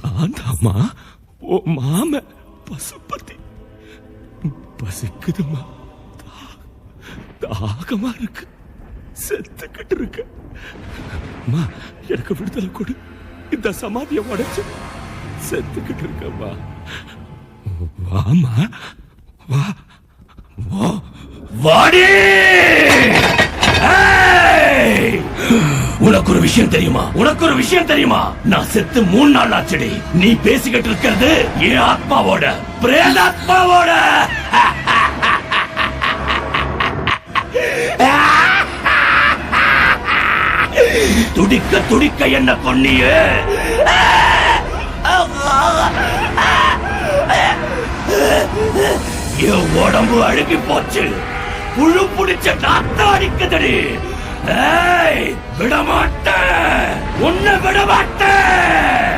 நான் தாம்மா ஓ மாம பசுபதி. பசிக்குதுமா, தாகமா இருக்கு, செத்துக்கிட்டு இருக்கு. அம்மா எனக்கு விடுதலை கொடு, இந்த சமாதியை உடைச்சு செத்துக்கிட்டு இருக்கம்மா. வாமா வா வா வாடி. உனக்கு ஒரு விஷயம் தெரியுமா? உனக்கு ஒரு விஷயம் தெரியுமா? நான் செத்து 3 நாள் ஆச்சடி. நீ பேசிக்கிட்டு இருக்கிறது என் ஆத்மாவோட, பிரேதாத்மாவோட. துடிக்க துடிக்க என்ன கொன்னியே. என் உடம்பு அழுகி போச்சு, புழு புடிச்ச நாத்தம் அடிக்குதடி. விடமாட்டேன், உன்னை விடமாட்டேன்.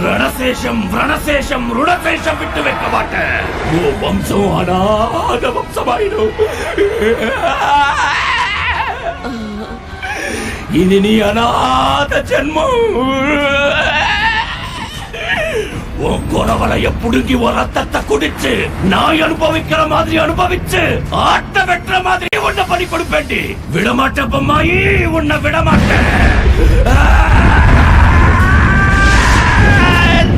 ரணசேஷம் ரணசேஷம் ருணசேஷம் விட்டு வைக்க மாட்டேன். ஓ வம்சம் அநாத வம்சமாயிடும். இனி நீ அநாத ஜென்மம். உன் குறவலைய புடுங்கி ஒரு ரத்தத்தை குடிச்சு நான் அனுபவிக்கிற மாதிரி அனுபவிச்சு ஆட்ட வெட்டுற மாதிரி உன்னை பறி கொடுப்பேண்டி. விடமாட்டேன் பொம்மாயி, உன்னை விடமாட்டேன்.